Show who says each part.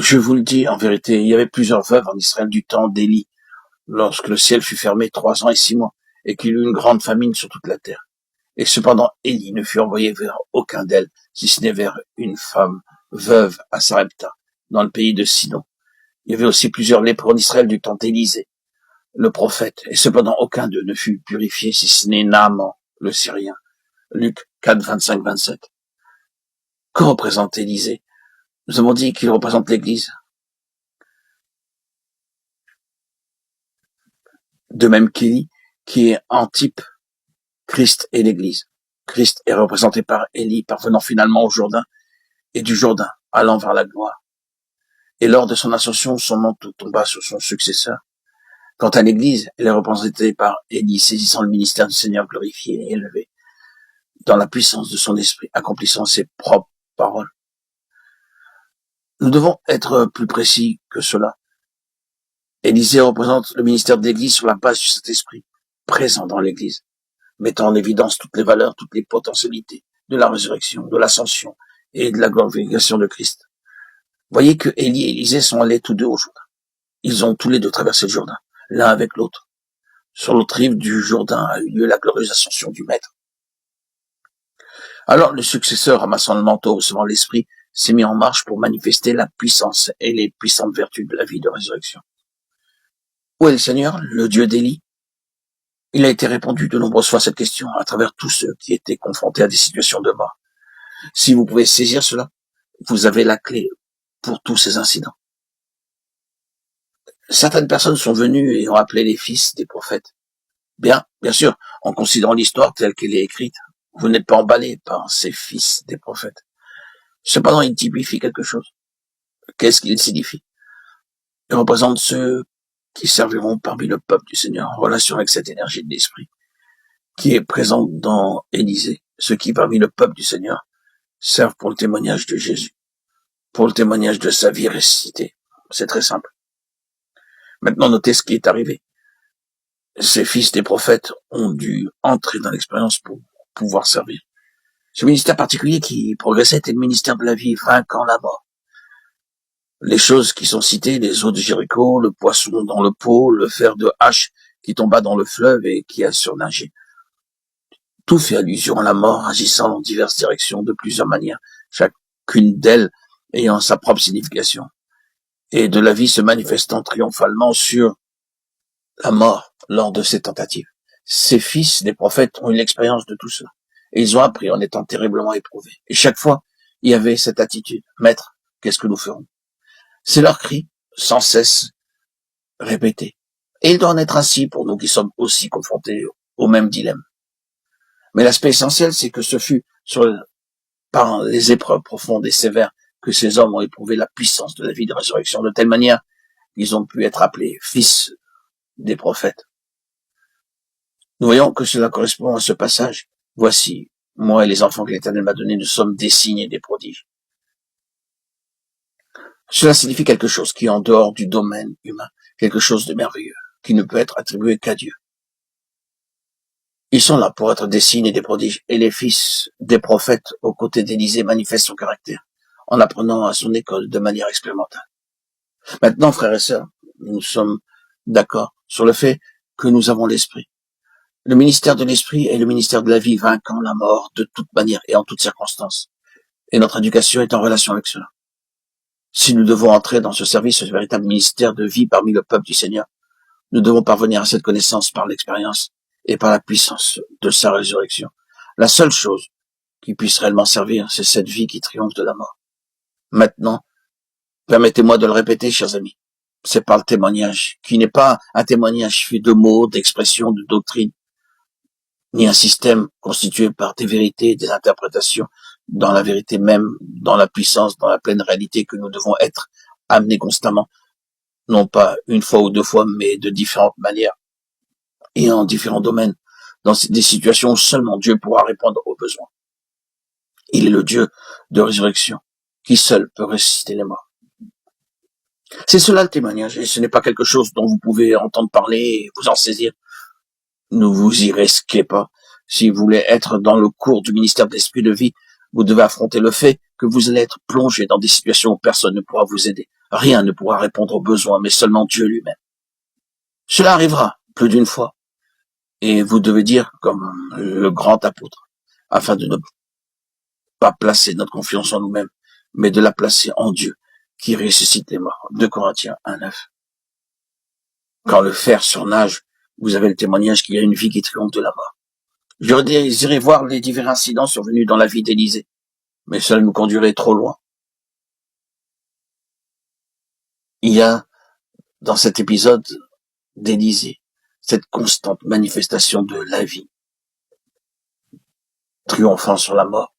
Speaker 1: Je vous le dis, en vérité, il y avait plusieurs veuves en Israël du temps d'Élie, lorsque le ciel fut fermé 3 ans et 6 mois, et qu'il y eut une grande famine sur toute la terre. Et cependant, Élie ne fut envoyé vers aucun d'elles, si ce n'est vers une femme veuve à Sarepta, dans le pays de Sidon. Il y avait aussi plusieurs lépreux en Israël du temps d'Élisée, le prophète, et cependant aucun d'eux ne fut purifié, si ce n'est Naaman, le Syrien. Luc 4, 25-27. Que représente Élisée? Nous avons dit qu'il représente l'Église. De même qu'Élie, qui est en type Christ et l'Église. Christ est représenté par Élie, parvenant finalement au Jourdain, et du Jourdain, allant vers la gloire. Et lors de son ascension, son manteau tomba sur son successeur. Quant à l'Église, elle est représentée par Élie, saisissant le ministère du Seigneur glorifié et élevé, dans la puissance de son esprit, accomplissant ses propres paroles. Nous devons être plus précis que cela. Élisée représente le ministère de l'Église sur la base de cet esprit, présent dans l'Église, mettant en évidence toutes les valeurs, toutes les potentialités de la résurrection, de l'ascension et de la glorification de Christ. Voyez que Élie et Élisée sont allés tous deux au Jourdain. Ils ont tous les deux traversé le Jourdain, l'un avec l'autre. Sur l'autre rive du Jourdain a eu lieu la glorieuse ascension du Maître. Alors le successeur, ramassant le manteau, recevant l'Esprit, s'est mis en marche pour manifester la puissance et les puissantes vertus de la vie de résurrection. Où est le Seigneur, le Dieu d'Élie? Il a été répondu de nombreuses fois à cette question à travers tous ceux qui étaient confrontés à des situations de mort. Si vous pouvez saisir cela, vous avez la clé pour tous ces incidents. Certaines personnes sont venues et ont appelé les fils des prophètes. Bien sûr, en considérant l'histoire telle qu'elle est écrite, vous n'êtes pas emballé par ces fils des prophètes. Cependant, ils typifient quelque chose. Qu'est-ce qu'ils signifient? Ils représentent ceux qui serviront parmi le peuple du Seigneur en relation avec cette énergie de l'esprit qui est présente dans Élisée, ceux qui parmi le peuple du Seigneur servent pour le témoignage de Jésus, pour le témoignage de sa vie ressuscitée. C'est très simple. Maintenant, notez ce qui est arrivé. Ces fils des prophètes ont dû entrer dans l'expérience pour pouvoir servir. Ce ministère particulier qui progressait était le ministère de la vie, vainquant la mort. Les choses qui sont citées, les eaux de Jéricho, le poisson dans le pot, le fer de hache qui tomba dans le fleuve et qui a surnagé. Tout fait allusion à la mort agissant dans diverses directions de plusieurs manières, chacune d'elles ayant sa propre signification, et de la vie se manifestant triomphalement sur la mort lors de ces tentatives. Ces fils des prophètes ont eu l'expérience de tout cela, et ils ont appris en étant terriblement éprouvés. Et chaque fois, il y avait cette attitude, « Maître, qu'est-ce que nous ferons ?» C'est leur cri, sans cesse répété. Et il doit en être ainsi pour nous qui sommes aussi confrontés au même dilemme. Mais l'aspect essentiel, c'est que ce fut par les épreuves profondes et sévères que ces hommes ont éprouvé la puissance de la vie de résurrection, de telle manière qu'ils ont pu être appelés fils des prophètes. Nous voyons que cela correspond à ce passage. Voici, moi et les enfants que l'Éternel m'a donnés, nous sommes des signes et des prodiges. Cela signifie quelque chose qui est en dehors du domaine humain, quelque chose de merveilleux, qui ne peut être attribué qu'à Dieu. Ils sont là pour être des signes et des prodiges, et les fils des prophètes aux côtés d'Élisée manifestent son caractère, en apprenant à son école de manière expérimentale. Maintenant, frères et sœurs, nous sommes d'accord sur le fait que nous avons l'Esprit. Le ministère de l'Esprit est le ministère de la vie vainquant la mort de toute manière et en toutes circonstances. Et notre éducation est en relation avec cela. Si nous devons entrer dans ce service, ce véritable ministère de vie parmi le peuple du Seigneur, nous devons parvenir à cette connaissance par l'expérience et par la puissance de sa résurrection. La seule chose qui puisse réellement servir, c'est cette vie qui triomphe de la mort. Maintenant, permettez-moi de le répéter, chers amis, c'est par le témoignage, qui n'est pas un témoignage fait de mots, d'expressions, de doctrines, ni un système constitué par des vérités, des interprétations, dans la vérité même, dans la puissance, dans la pleine réalité que nous devons être amenés constamment, non pas une fois ou deux fois, mais de différentes manières et en différents domaines, dans des situations où seulement Dieu pourra répondre aux besoins. Il est le Dieu de résurrection, qui seul peut ressusciter les morts. C'est cela le témoignage, et ce n'est pas quelque chose dont vous pouvez entendre parler et vous en saisir. Ne vous y risquez pas. Si vous voulez être dans le cours du ministère de l'Esprit de vie, vous devez affronter le fait que vous allez être plongé dans des situations où personne ne pourra vous aider. Rien ne pourra répondre aux besoins, mais seulement Dieu lui-même. Cela arrivera plus d'une fois, et vous devez dire, comme le grand apôtre, afin de ne pas placer notre confiance en nous-mêmes, mais de la placer en Dieu, qui ressuscite les morts. 2 Corinthiens 1:9. Quand le fer surnage, vous avez le témoignage qu'il y a une vie qui triomphe de la mort. Je désirais voir les divers incidents survenus dans la vie d'Élisée, mais cela nous conduirait trop loin. Il y a, dans cet épisode d'Élisée, cette constante manifestation de la vie, triomphant sur la mort.